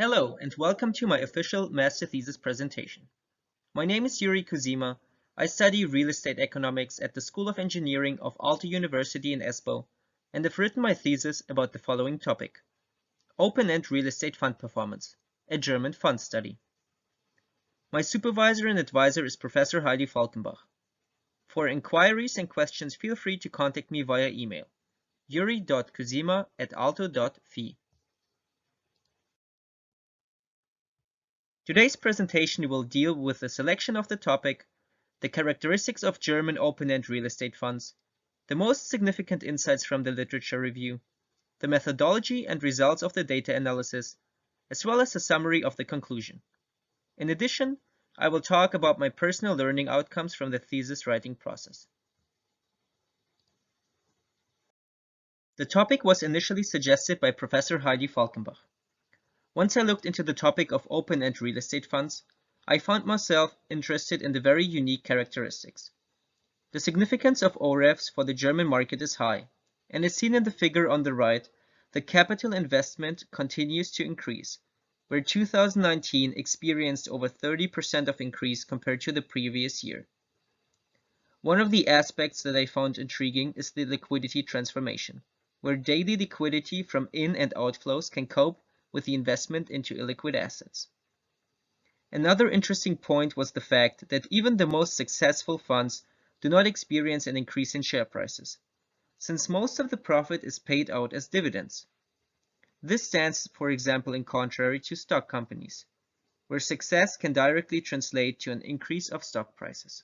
Hello, and welcome to my official master thesis presentation. My name is Jurij Kuzema. I study real estate economics at the School of Engineering of Aalto University in Espoo, and have written my thesis about the following topic: Open-end real estate fund performance, a German fund study. My supervisor and advisor is Professor Heidi Falkenbach. For inquiries and questions, feel free to contact me via email, yuri.kuzema@aalto.fi. Today's presentation will deal with a selection of the topic, the characteristics of German open-end real estate funds, the most significant insights from the literature review, the methodology and results of the data analysis, as well as a summary of the conclusion. In addition, I will talk about my personal learning outcomes from the thesis writing process. The topic was initially suggested by Professor Heidi Falkenbach. Once I looked into the topic of open-end real estate funds, I found myself interested in the very unique characteristics. The significance of OREFs for the German market is high, and as seen in the figure on the right, the capital investment continues to increase, where 2019 experienced over 30% of increase compared to the previous year. One of the aspects that I found intriguing is the liquidity transformation, where daily liquidity from in- and outflows can cope with the investment into illiquid assets. Another interesting point was the fact that even the most successful funds do not experience an increase in share prices, since most of the profit is paid out as dividends. This stands, for example, in contrary to stock companies, where success can directly translate to an increase of stock prices.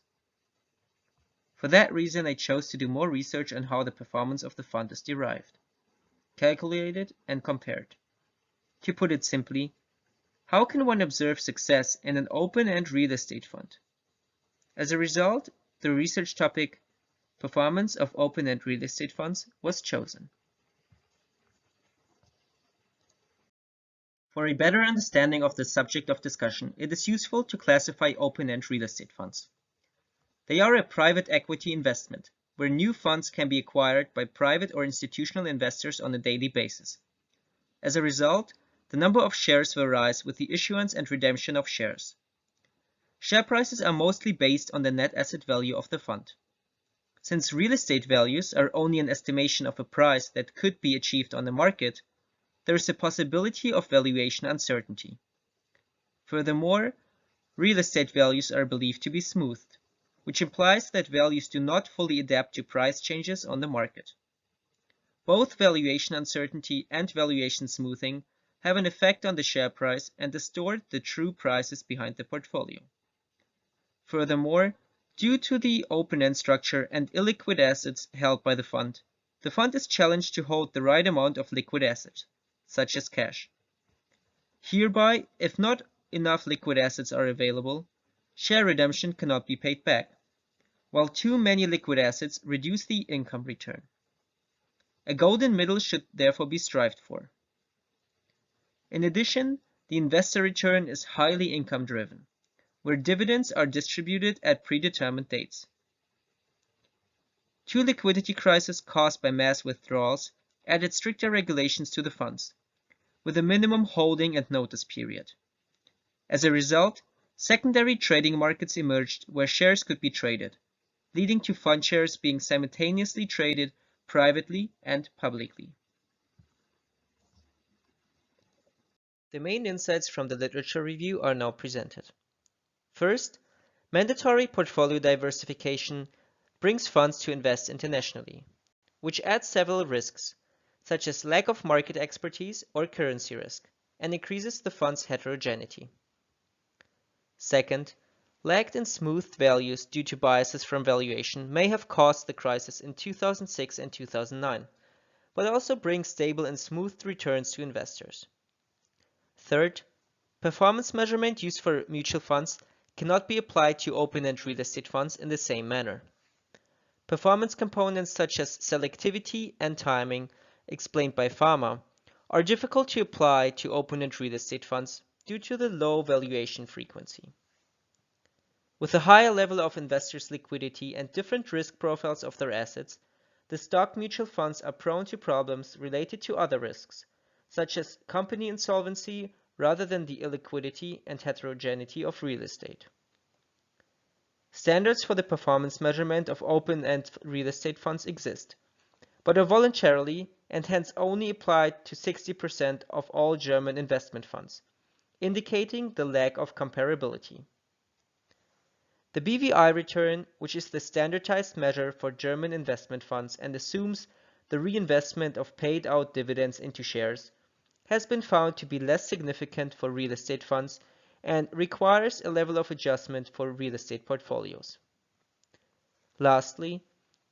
For that reason, I chose to do more research on how the performance of the fund is derived, calculated, and compared. To put it simply, how can one observe success in an open-end real estate fund? As a result, the research topic, Performance of Open-end Real Estate Funds, was chosen. For a better understanding of the subject of discussion, it is useful to classify open-end real estate funds. They are a private equity investment, where new funds can be acquired by private or institutional investors on a daily basis. As a result, the number of shares will rise with the issuance and redemption of shares. Share prices are mostly based on the net asset value of the fund. Since real estate values are only an estimation of a price that could be achieved on the market, there is a possibility of valuation uncertainty. Furthermore, real estate values are believed to be smoothed, which implies that values do not fully adapt to price changes on the market. Both valuation uncertainty and valuation smoothing have an effect on the share price and distort the true prices behind the portfolio. Furthermore, due to the open-end structure and illiquid assets held by the fund is challenged to hold the right amount of liquid assets, such as cash. Hereby, if not enough liquid assets are available, share redemption cannot be paid back, while too many liquid assets reduce the income return. A golden middle should therefore be strived for. In addition, the investor return is highly income-driven, where dividends are distributed at predetermined dates. Two liquidity crises caused by mass withdrawals added stricter regulations to the funds, with a minimum holding and notice period. As a result, secondary trading markets emerged where shares could be traded, leading to fund shares being simultaneously traded privately and publicly. The main insights from the literature review are now presented. First, mandatory portfolio diversification brings funds to invest internationally, which adds several risks, such as lack of market expertise or currency risk, and increases the fund's heterogeneity. Second, lagged and smoothed values due to biases from valuation may have caused the crisis in 2006 and 2009, but also bring stable and smoothed returns to investors. Third, performance measurement used for mutual funds cannot be applied to open-end real estate funds in the same manner. Performance components such as selectivity and timing, explained by pharma, are difficult to apply to open-end real estate funds due to the low valuation frequency. With a higher level of investors' liquidity and different risk profiles of their assets, the stock mutual funds are prone to problems related to other risks, such as company insolvency, rather than the illiquidity and heterogeneity of real estate. Standards for the performance measurement of open-end real estate funds exist, but are voluntarily and hence only applied to 60% of all German investment funds, indicating the lack of comparability. The BVI return, which is the standardized measure for German investment funds and assumes the reinvestment of paid-out dividends into shares, has been found to be less significant for real estate funds and requires a level of adjustment for real estate portfolios. Lastly,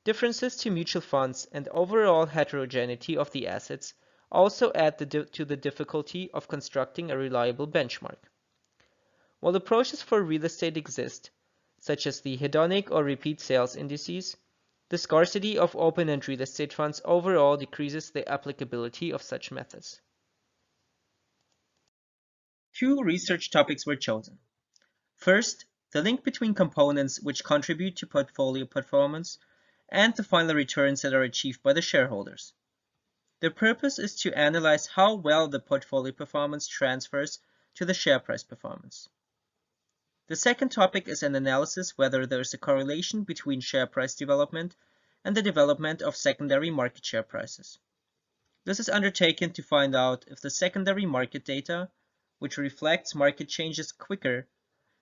differences to mutual funds and overall heterogeneity of the assets also add to the difficulty of constructing a reliable benchmark. While approaches for real estate exist, such as the hedonic or repeat sales indices, the scarcity of open-end real estate funds overall decreases the applicability of such methods. Two research topics were chosen. First, the link between components which contribute to portfolio performance and the final returns that are achieved by the shareholders. The purpose is to analyze how well the portfolio performance transfers to the share price performance. The second topic is an analysis whether there is a correlation between share price development and the development of secondary market share prices. This is undertaken to find out if the secondary market data, which reflects market changes quicker,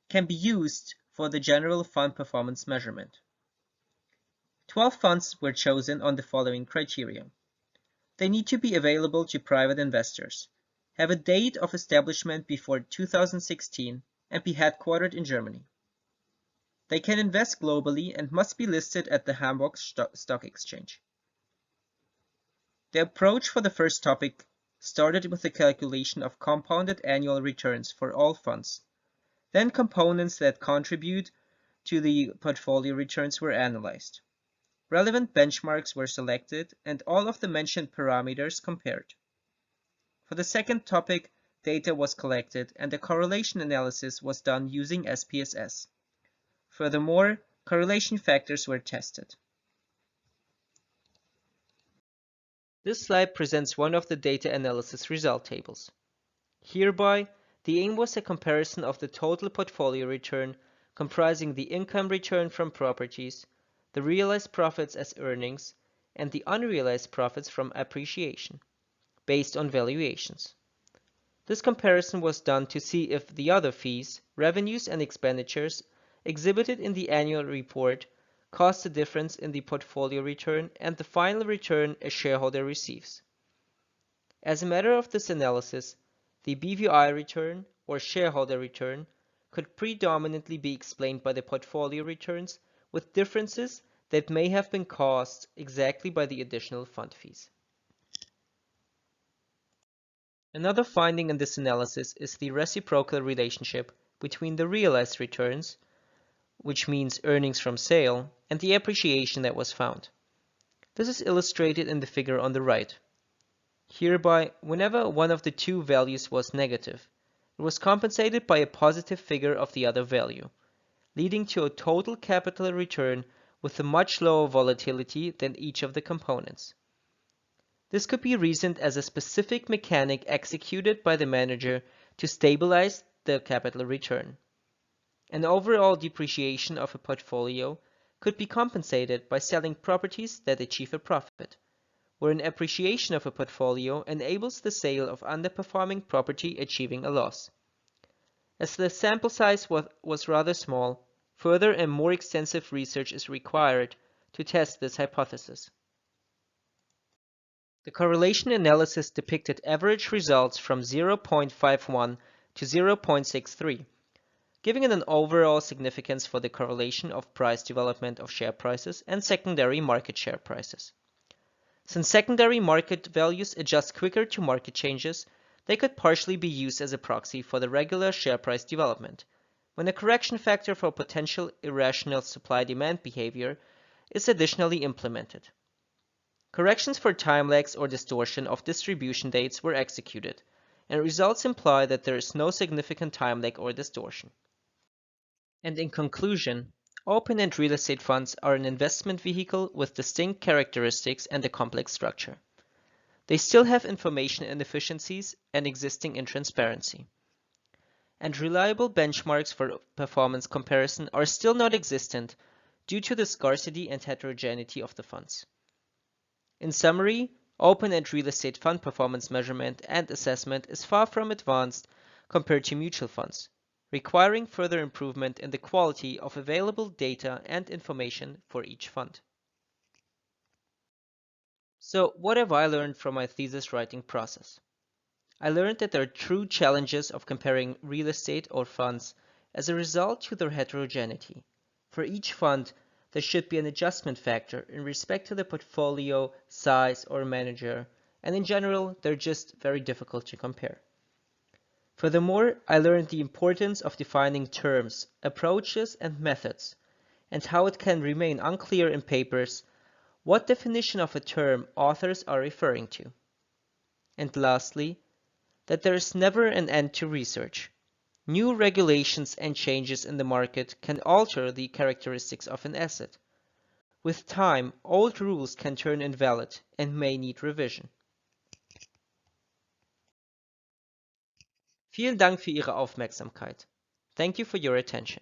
can be used for the general fund performance measurement. 12 funds were chosen on the following criteria. They need to be available to private investors, have a date of establishment before 2016, and be headquartered in Germany. They can invest globally and must be listed at the Hamburg Stock Exchange. The approach for the first topic started with the calculation of compounded annual returns for all funds. Then components that contribute to the portfolio returns were analyzed. Relevant benchmarks were selected and all of the mentioned parameters compared. For the second topic, data was collected and a correlation analysis was done using SPSS. Furthermore, correlation factors were tested. This slide presents one of the data analysis result tables. Hereby, the aim was a comparison of the total portfolio return comprising the income return from properties, the realized profits as earnings, and the unrealized profits from appreciation, based on valuations. This comparison was done to see if the other fees, revenues, and expenditures exhibited in the annual report caused a difference in the portfolio return and the final return a shareholder receives. As a matter of this analysis, the BVI return, or shareholder return, could predominantly be explained by the portfolio returns, with differences that may have been caused exactly by the additional fund fees. Another finding in this analysis is the reciprocal relationship between the realized returns, which means earnings from sale, and the appreciation that was found. This is illustrated in the figure on the right. Hereby, whenever one of the two values was negative, it was compensated by a positive figure of the other value, leading to a total capital return with a much lower volatility than each of the components. This could be reasoned as a specific mechanic executed by the manager to stabilize the capital return. An overall depreciation of a portfolio could be compensated by selling properties that achieve a profit, where an appreciation of a portfolio enables the sale of underperforming property achieving a loss. As the sample size was rather small, further and more extensive research is required to test this hypothesis. The correlation analysis depicted average results from 0.51 to 0.63, giving it an overall significance for the correlation of price development of share prices and secondary market share prices. Since secondary market values adjust quicker to market changes, they could partially be used as a proxy for the regular share price development, when a correction factor for potential irrational supply-demand behavior is additionally implemented. Corrections for time lags or distortion of distribution dates were executed, and results imply that there is no significant time lag or distortion. And in conclusion, open-end real estate funds are an investment vehicle with distinct characteristics and a complex structure. They still have information inefficiencies and existing intransparency. and reliable benchmarks for performance comparison are still non-existent due to the scarcity and heterogeneity of the funds. In summary, open-end real estate fund performance measurement and assessment is far from advanced compared to mutual funds, requiring further improvement in the quality of available data and information for each fund. So, what have I learned from my thesis writing process? I learned that there are true challenges of comparing real estate or funds as a result to their heterogeneity. For each fund, there should be an adjustment factor in respect to the portfolio, size, or manager, and in general, they're just very difficult to compare. Furthermore, I learned the importance of defining terms, approaches, and methods, and how it can remain unclear in papers what definition of a term authors are referring to. And lastly, that there is never an end to research. New regulations and changes in the market can alter the characteristics of an asset. With time, old rules can turn invalid and may need revision. Vielen Dank für Ihre Aufmerksamkeit. Thank you for your attention.